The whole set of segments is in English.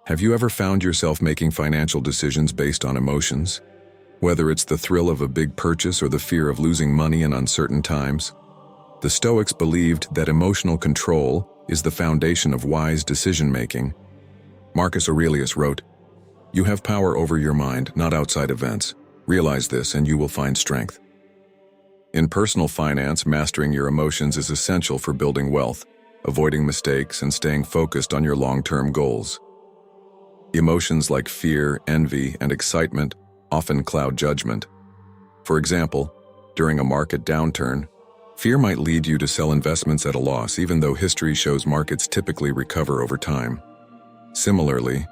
Have you ever found yourself making financial decisions based on emotions? Whether it's the thrill of a big purchase or the fear of losing money in uncertain times? The Stoics believed that emotional control is the foundation of wise decision-making. Marcus Aurelius wrote, "You have power over your mind, not outside events. Realize this and you will find strength." In personal finance, mastering your emotions is essential for building wealth, avoiding mistakes, and staying focused on your long-term goals. Emotions like fear, envy, and excitement often cloud judgment. For example, during a market downturn, fear might lead you to sell investments at a loss, even though history shows markets typically recover over time. Similarly,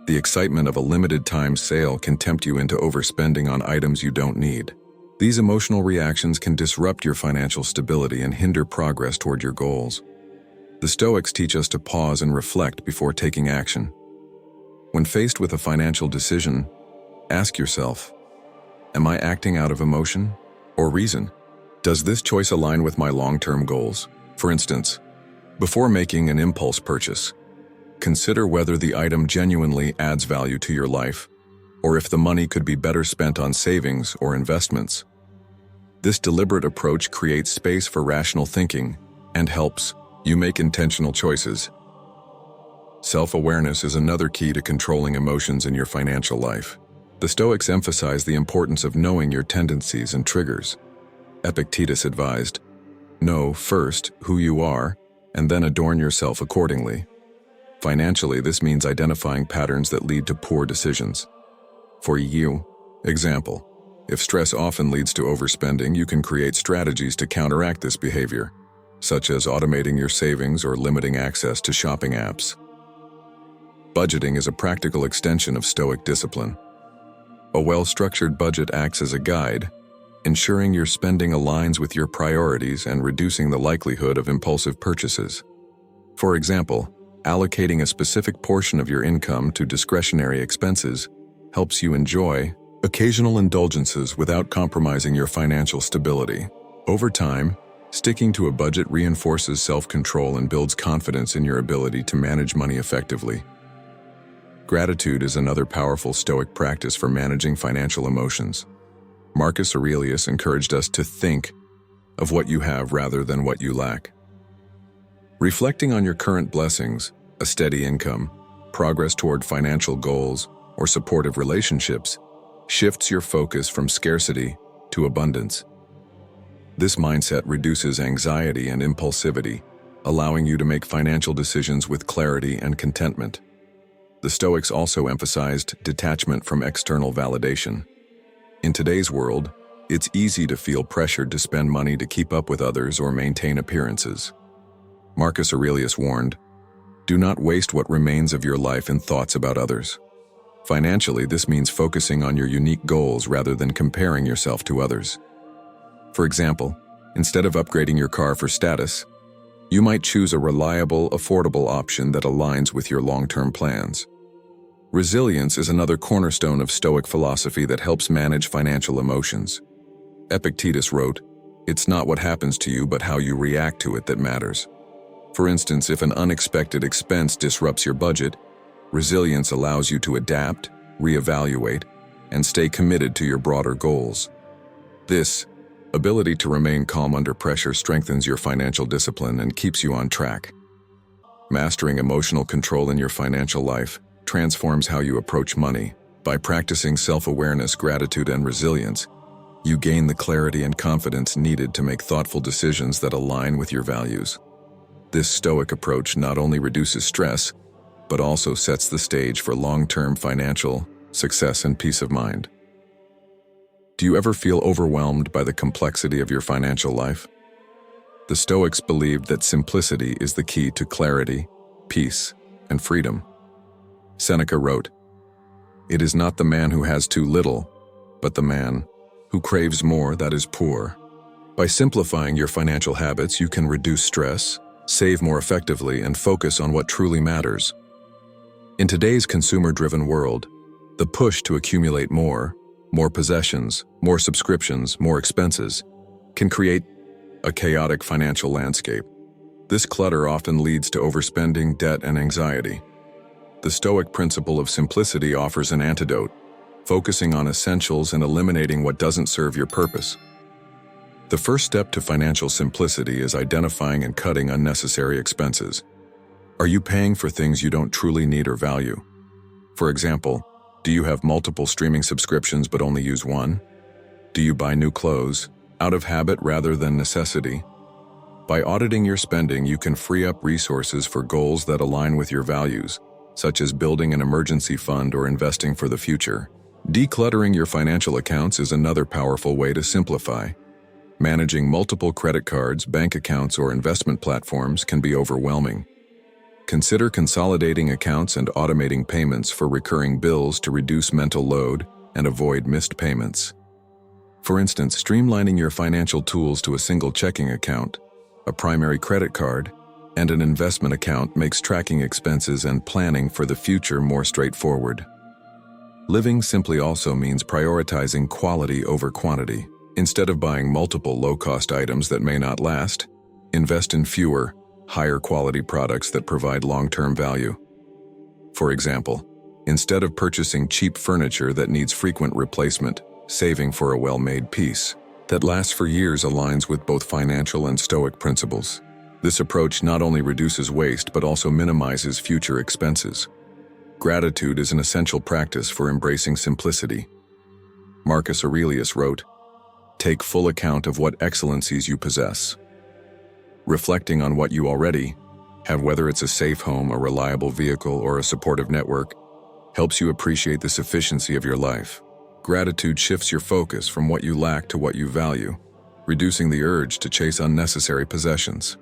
the excitement of a limited-time sale can tempt you into overspending on items you don't need. These emotional reactions can disrupt your financial stability and hinder progress toward your goals. The Stoics teach us to pause and reflect before taking action. When faced with a financial decision, ask yourself, am I acting out of emotion or reason? Does this choice align with my long-term goals? For instance, before making an impulse purchase, consider whether the item genuinely adds value to your life, or if the money could be better spent on savings or investments. This deliberate approach creates space for rational thinking and helps you make intentional choices. Self-awareness is another key to controlling emotions in your financial life. The Stoics emphasize the importance of knowing your tendencies and triggers. Epictetus advised, "Know first who you are, and then adorn yourself accordingly." Financially, this means identifying patterns that lead to poor decisions. For you, example, if stress often leads to overspending, you can create strategies to counteract this behavior, such as automating your savings or limiting access to shopping apps. Budgeting is a practical extension of Stoic discipline. A well-structured budget acts as a guide, ensuring your spending aligns with your priorities and reducing the likelihood of impulsive purchases. For example, allocating a specific portion of your income to discretionary expenses helps you enjoy occasional indulgences without compromising your financial stability. Over time, sticking to a budget reinforces self-control and builds confidence in your ability to manage money effectively. Gratitude is another powerful Stoic practice for managing financial emotions. Marcus Aurelius encouraged us to think of what you have rather than what you lack. Reflecting on your current blessings, a steady income, progress toward financial goals, or supportive relationships, shifts your focus from scarcity to abundance. This mindset reduces anxiety and impulsivity, allowing you to make financial decisions with clarity and contentment. The Stoics also emphasized detachment from external validation. In today's world, it's easy to feel pressured to spend money to keep up with others or maintain appearances. Marcus Aurelius warned, "Do not waste what remains of your life in thoughts about others." Financially, this means focusing on your unique goals rather than comparing yourself to others. For example, instead of upgrading your car for status, you might choose a reliable, affordable option that aligns with your long-term plans. Resilience is another cornerstone of Stoic philosophy that helps manage financial emotions. Epictetus wrote, "It's not what happens to you but how you react to it that matters." For instance, if an unexpected expense disrupts your budget, resilience allows you to adapt, reevaluate, and stay committed to your broader goals. This ability to remain calm under pressure strengthens your financial discipline and keeps you on track. Mastering emotional control in your financial life transforms how you approach money. By practicing self-awareness, gratitude, and resilience, you gain the clarity and confidence needed to make thoughtful decisions that align with your values. This Stoic approach not only reduces stress, but also sets the stage for long-term financial success and peace of mind. Do you ever feel overwhelmed by the complexity of your financial life? The Stoics believed that simplicity is the key to clarity, peace, and freedom. Seneca wrote, "It is not the man who has too little, but the man who craves more that is poor." By simplifying your financial habits, you can reduce stress, save more effectively, and focus on what truly matters. In today's consumer-driven world, the push to accumulate more possessions, more subscriptions, more expenses, can create a chaotic financial landscape. This clutter often leads to overspending, debt, and anxiety. The Stoic principle of simplicity offers an antidote, focusing on essentials and eliminating what doesn't serve your purpose. The first step to financial simplicity is identifying and cutting unnecessary expenses. Are you paying for things you don't truly need or value? For example, do you have multiple streaming subscriptions but only use one? Do you buy new clothes out of habit rather than necessity? By auditing your spending, you can free up resources for goals that align with your values, such as building an emergency fund or investing for the future. Decluttering your financial accounts is another powerful way to simplify. Managing multiple credit cards, bank accounts, or investment platforms can be overwhelming. Consider consolidating accounts and automating payments for recurring bills to reduce mental load and avoid missed payments. For instance, streamlining your financial tools to a single checking account, a primary credit card, and an investment account makes tracking expenses and planning for the future more straightforward. Living simply also means prioritizing quality over quantity. Instead of buying multiple low-cost items that may not last, invest in fewer, higher-quality products that provide long-term value. For example, instead of purchasing cheap furniture that needs frequent replacement, saving for a well-made piece that lasts for years aligns with both financial and Stoic principles. This approach not only reduces waste but also minimizes future expenses. Gratitude is an essential practice for embracing simplicity. Marcus Aurelius wrote, "Take full account of what excellencies you possess." Reflecting on what you already have, whether it's a safe home, a reliable vehicle, or a supportive network, helps you appreciate the sufficiency of your life. Gratitude shifts your focus from what you lack to what you value, reducing the urge to chase unnecessary possessions.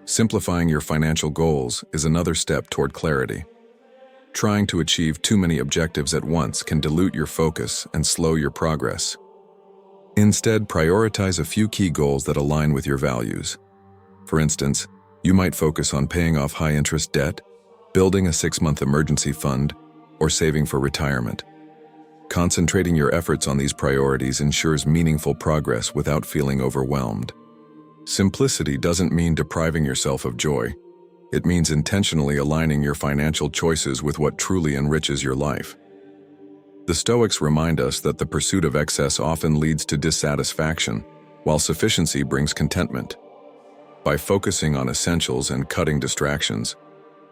Simplifying your financial goals is another step toward clarity. Trying to achieve too many objectives at once can dilute your focus and slow your progress. Instead, prioritize a few key goals that align with your values. For instance, you might focus on paying off high-interest debt, building a 6-month emergency fund, or saving for retirement. Concentrating your efforts on these priorities ensures meaningful progress without feeling overwhelmed. Simplicity doesn't mean depriving yourself of joy. It means intentionally aligning your financial choices with what truly enriches your life. The Stoics remind us that the pursuit of excess often leads to dissatisfaction, while sufficiency brings contentment. By focusing on essentials and cutting distractions,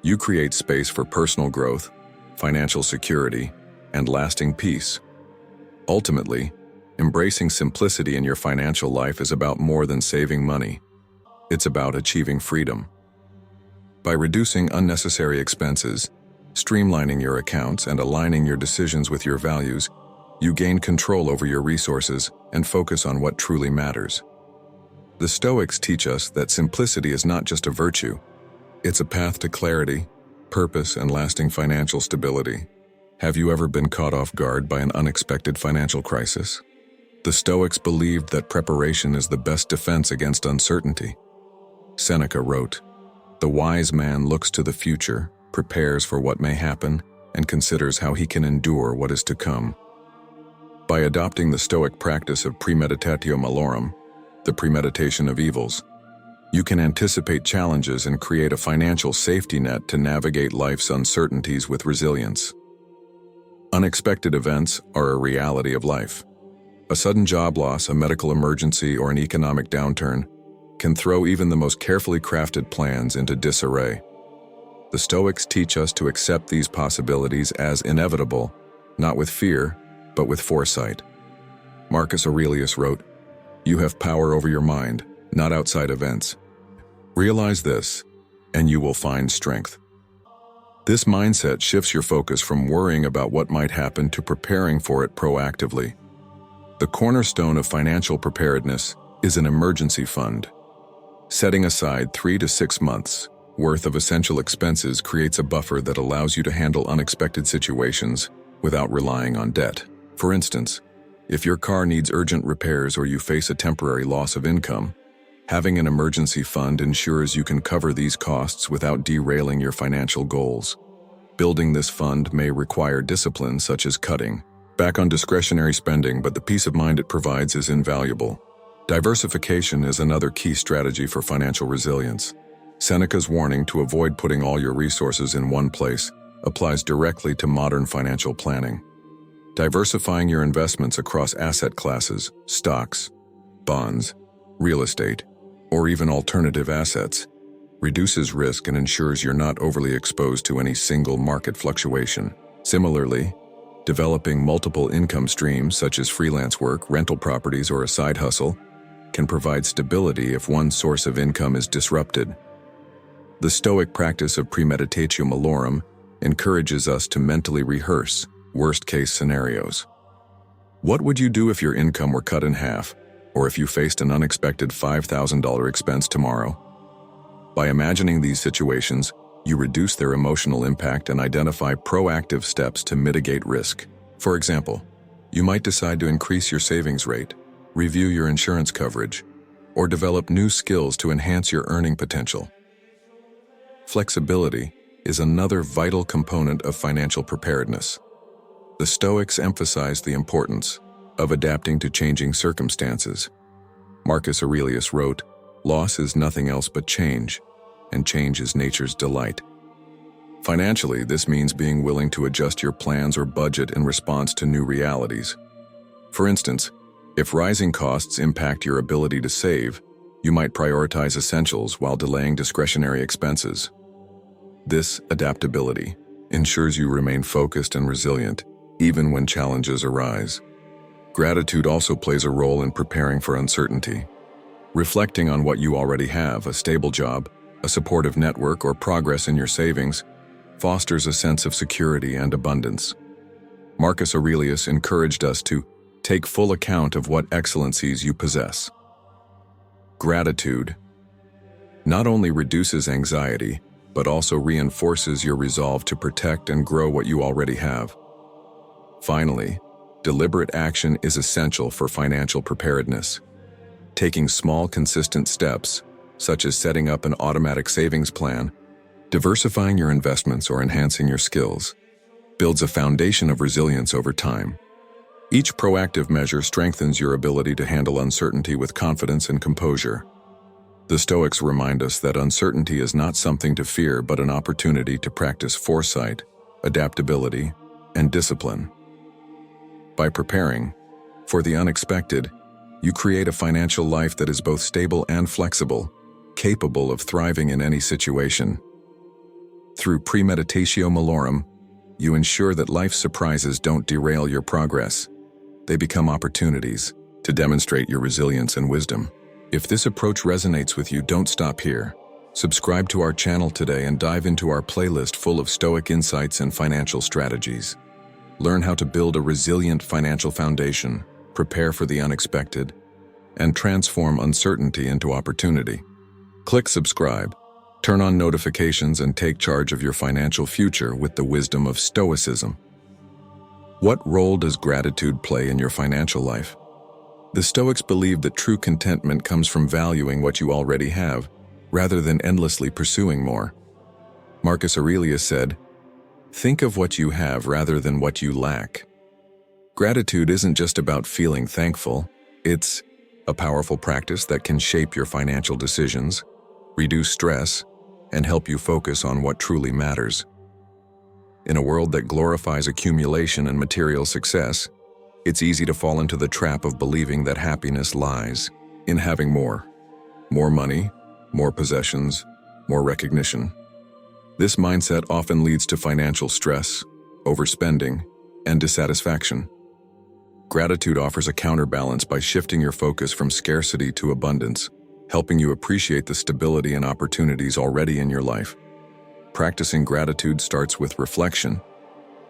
you create space for personal growth, financial security, and lasting peace. Ultimately, embracing simplicity in your financial life is about more than saving money. It's about achieving freedom. By reducing unnecessary expenses, streamlining your accounts, and aligning your decisions with your values, you gain control over your resources and focus on what truly matters. The Stoics teach us that simplicity is not just a virtue. It's a path to clarity, purpose, and lasting financial stability. Have you ever been caught off guard by an unexpected financial crisis? The Stoics believed that preparation is the best defense against uncertainty. Seneca wrote, "The wise man looks to the future, prepares for what may happen, and considers how he can endure what is to come." By adopting the Stoic practice of premeditatio malorum, the premeditation of evils, you can anticipate challenges and create a financial safety net to navigate life's uncertainties with resilience. Unexpected events are a reality of life. A sudden job loss, a medical emergency, or an economic downturn can throw even the most carefully crafted plans into disarray. The Stoics teach us to accept these possibilities as inevitable, not with fear, but with foresight. Marcus Aurelius wrote, "You have power over your mind, not outside events. Realize this, and you will find strength." This mindset shifts your focus from worrying about what might happen to preparing for it proactively. The cornerstone of financial preparedness is an emergency fund. Setting aside 3 to 6 months worth of essential expenses creates a buffer that allows you to handle unexpected situations without relying on debt. For instance, if your car needs urgent repairs or you face a temporary loss of income, having an emergency fund ensures you can cover these costs without derailing your financial goals. Building this fund may require discipline such as cutting back on discretionary spending, but the peace of mind it provides is invaluable. Diversification is another key strategy for financial resilience. Seneca's warning to avoid putting all your resources in one place applies directly to modern financial planning. Diversifying your investments across asset classes, stocks, bonds, real estate, or even alternative assets reduces risk and ensures you're not overly exposed to any single market fluctuation. Similarly, developing multiple income streams such as freelance work, rental properties, or a side hustle can provide stability if one source of income is disrupted. The Stoic practice of premeditatio malorum encourages us to mentally rehearse worst-case scenarios. What would you do if your income were cut in half, or if you faced an unexpected $5,000 expense tomorrow? By imagining these situations, you reduce their emotional impact and identify proactive steps to mitigate risk. For example, you might decide to increase your savings rate, review your insurance coverage, or develop new skills to enhance your earning potential. Flexibility is another vital component of financial preparedness. The Stoics emphasize the importance of adapting to changing circumstances. Marcus Aurelius wrote, "Loss is nothing else but change, and change is nature's delight." Financially, this means being willing to adjust your plans or budget in response to new realities. For instance, if rising costs impact your ability to save, you might prioritize essentials while delaying discretionary expenses. This adaptability ensures you remain focused and resilient, even when challenges arise. Gratitude also plays a role in preparing for uncertainty. Reflecting on what you already have, a stable job, a supportive network, or progress in your savings, fosters a sense of security and abundance. Marcus Aurelius encouraged us to take full account of what excellencies you possess. Gratitude not only reduces anxiety, but also reinforces your resolve to protect and grow what you already have. Finally, deliberate action is essential for financial preparedness. Taking small, consistent steps, such as setting up an automatic savings plan, diversifying your investments, or enhancing your skills, builds a foundation of resilience over time. Each proactive measure strengthens your ability to handle uncertainty with confidence and composure. The Stoics remind us that uncertainty is not something to fear, but an opportunity to practice foresight, adaptability, and discipline. By preparing for the unexpected, you create a financial life that is both stable and flexible, capable of thriving in any situation. Through premeditatio malorum, you ensure that life's surprises don't derail your progress. They become opportunities to demonstrate your resilience and wisdom. If this approach resonates with you, don't stop here. Subscribe to our channel today and dive into our playlist full of Stoic insights and financial strategies. Learn how to build a resilient financial foundation, prepare for the unexpected, and transform uncertainty into opportunity. Click subscribe, turn on notifications, and take charge of your financial future with the wisdom of Stoicism. What role does gratitude play in your financial life? The Stoics believe that true contentment comes from valuing what you already have, rather than endlessly pursuing more. Marcus Aurelius said, "Think of what you have rather than what you lack." Gratitude isn't just about feeling thankful, it's a powerful practice that can shape your financial decisions, reduce stress, and help you focus on what truly matters. In a world that glorifies accumulation and material success, it's easy to fall into the trap of believing that happiness lies in having more. More money, more possessions, more recognition. This mindset often leads to financial stress, overspending, and dissatisfaction. Gratitude offers a counterbalance by shifting your focus from scarcity to abundance, helping you appreciate the stability and opportunities already in your life. Practicing gratitude starts with reflection.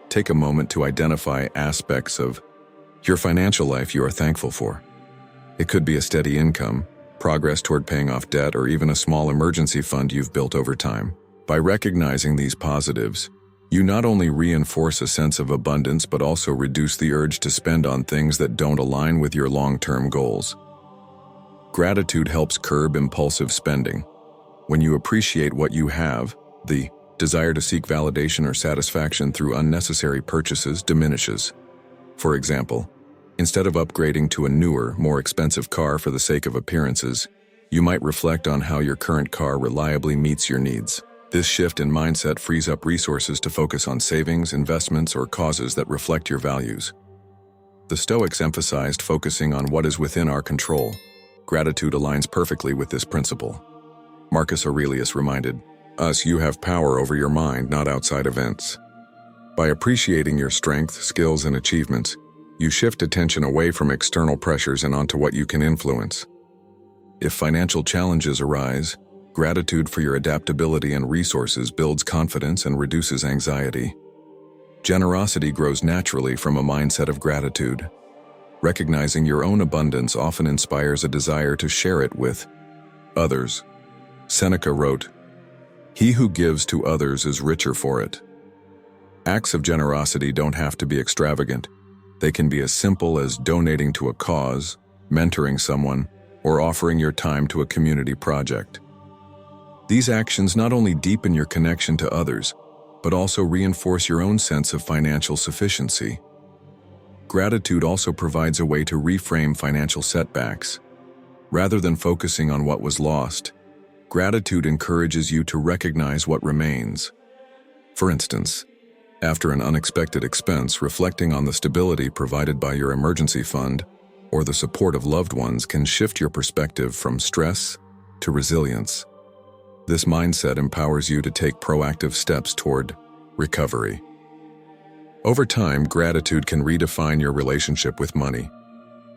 Take a moment to identify aspects of your financial life you are thankful for. It could be a steady income, progress toward paying off debt, or even a small emergency fund you've built over time. By recognizing these positives, you not only reinforce a sense of abundance but also reduce the urge to spend on things that don't align with your long-term goals. Gratitude helps curb impulsive spending. When you appreciate what you have, the desire to seek validation or satisfaction through unnecessary purchases diminishes. For example, instead of upgrading to a newer, more expensive car for the sake of appearances, you might reflect on how your current car reliably meets your needs. This shift in mindset frees up resources to focus on savings, investments, or causes that reflect your values. The Stoics emphasized focusing on what is within our control. Gratitude aligns perfectly with this principle. Marcus Aurelius reminded us, "You have power over your mind, not outside events." By appreciating your strength, skills, and achievements, you shift attention away from external pressures and onto what you can influence. If financial challenges arise, gratitude for your adaptability and resources builds confidence and reduces anxiety. Generosity grows naturally from a mindset of gratitude. Recognizing your own abundance often inspires a desire to share it with others. Seneca wrote, "He who gives to others is richer for it." Acts of generosity don't have to be extravagant. They can be as simple as donating to a cause, mentoring someone, or offering your time to a community project. These actions not only deepen your connection to others, but also reinforce your own sense of financial sufficiency. Gratitude also provides a way to reframe financial setbacks. Rather than focusing on what was lost, gratitude encourages you to recognize what remains. For instance, after an unexpected expense, reflecting on the stability provided by your emergency fund or the support of loved ones can shift your perspective from stress to resilience. This mindset empowers you to take proactive steps toward recovery. Over time, gratitude can redefine your relationship with money.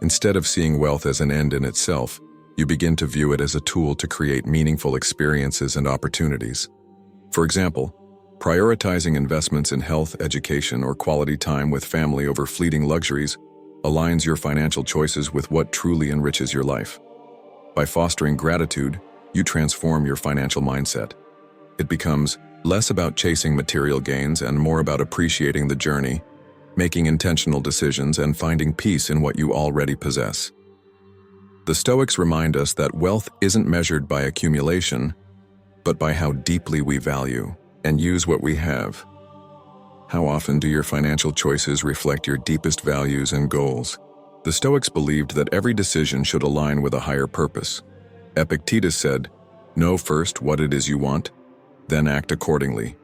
Instead of seeing wealth as an end in itself, you begin to view it as a tool to create meaningful experiences and opportunities. For example, prioritizing investments in health, education, or quality time with family over fleeting luxuries aligns your financial choices with what truly enriches your life. By fostering gratitude, you transform your financial mindset. It becomes less about chasing material gains and more about appreciating the journey, making intentional decisions, and finding peace in what you already possess. The Stoics remind us that wealth isn't measured by accumulation, but by how deeply we value and use what we have. How often do your financial choices reflect your deepest values and goals? The Stoics believed that every decision should align with a higher purpose. Epictetus said, "Know first what it is you want, then act accordingly."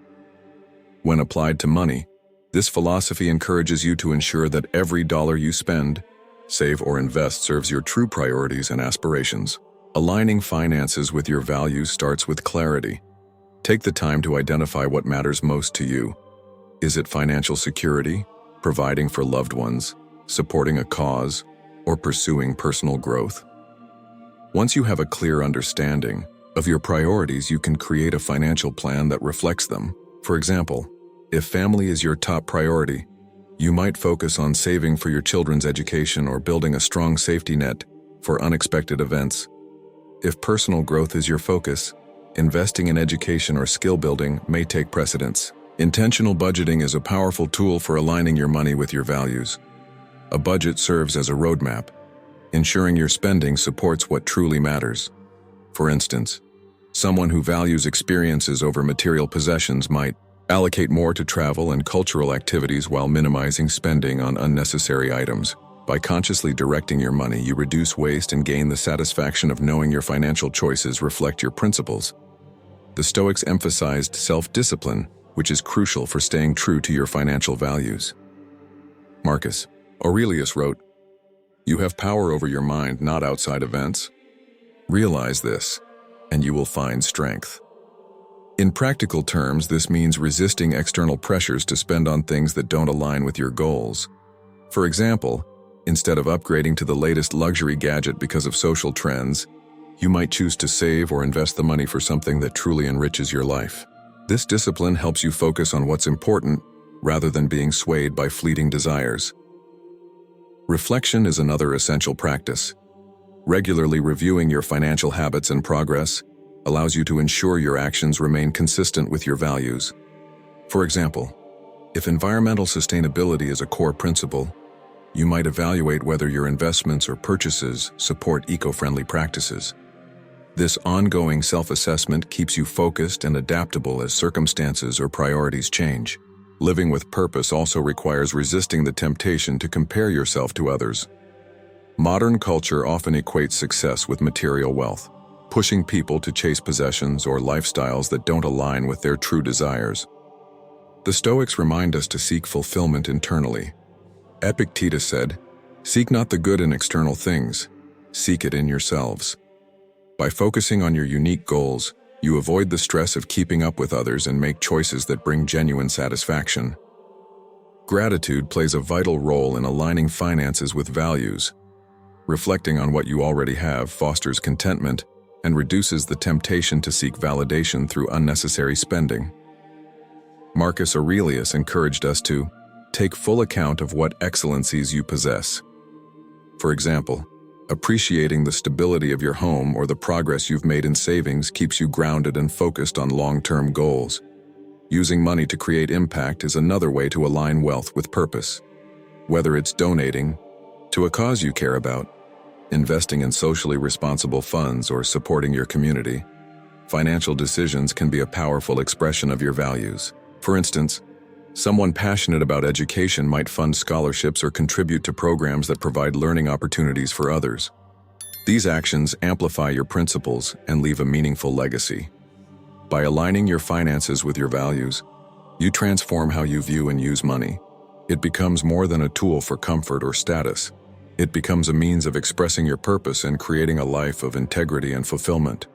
When applied to money, this philosophy encourages you to ensure that every dollar you spend, save, or invest serves your true priorities and aspirations. Aligning finances with your values starts with clarity. Take the time to identify what matters most to you. Is it financial security, providing for loved ones, supporting a cause, or pursuing personal growth? Once you have a clear understanding of your priorities, you can create a financial plan that reflects them. For example, if family is your top priority, you might focus on saving for your children's education or building a strong safety net for unexpected events. If personal growth is your focus, investing in education or skill building may take precedence. Intentional budgeting is a powerful tool for aligning your money with your values. A budget serves as a roadmap, ensuring your spending supports what truly matters. For instance, someone who values experiences over material possessions might allocate more to travel and cultural activities while minimizing spending on unnecessary items. By consciously directing your money, you reduce waste and gain the satisfaction of knowing your financial choices reflect your principles. The Stoics emphasized self-discipline, which is crucial for staying true to your financial values. Marcus Aurelius wrote, "You have power over your mind, not outside events. Realize this, and you will find strength." In practical terms, this means resisting external pressures to spend on things that don't align with your goals. For example, instead of upgrading to the latest luxury gadget because of social trends, you might choose to save or invest the money for something that truly enriches your life. This discipline helps you focus on what's important rather than being swayed by fleeting desires. Reflection is another essential practice. Regularly reviewing your financial habits and progress allows you to ensure your actions remain consistent with your values. For example, if environmental sustainability is a core principle, you might evaluate whether your investments or purchases support eco-friendly practices. This ongoing self-assessment keeps you focused and adaptable as circumstances or priorities change. Living with purpose also requires resisting the temptation to compare yourself to others. Modern culture often equates success with material wealth, pushing people to chase possessions or lifestyles that don't align with their true desires. The Stoics remind us to seek fulfillment internally. Epictetus said, "Seek not the good in external things, seek it in yourselves." By focusing on your unique goals, you avoid the stress of keeping up with others and make choices that bring genuine satisfaction. Gratitude plays a vital role in aligning finances with values. Reflecting on what you already have fosters contentment and reduces the temptation to seek validation through unnecessary spending. Marcus Aurelius encouraged us to take full account of what excellencies you possess. For example, appreciating the stability of your home or the progress you've made in savings keeps you grounded and focused on long-term goals. Using money to create impact is another way to align wealth with purpose. Whether it's donating to a cause you care about, investing in socially responsible funds, or supporting your community, financial decisions can be a powerful expression of your values. For instance, someone passionate about education might fund scholarships or contribute to programs that provide learning opportunities for others. These actions amplify your principles and leave a meaningful legacy. By aligning your finances with your values, you transform how you view and use money. It becomes more than a tool for comfort or status. It becomes a means of expressing your purpose and creating a life of integrity and fulfillment.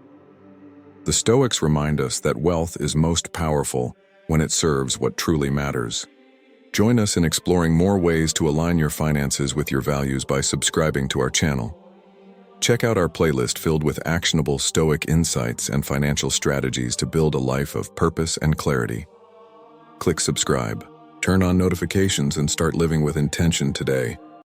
The Stoics remind us that wealth is most powerful when it serves what truly matters. Join us in exploring more ways to align your finances with your values by subscribing to our channel. Check out our playlist filled with actionable Stoic insights and financial strategies to build a life of purpose and clarity. Click subscribe, turn on notifications, and start living with intention today.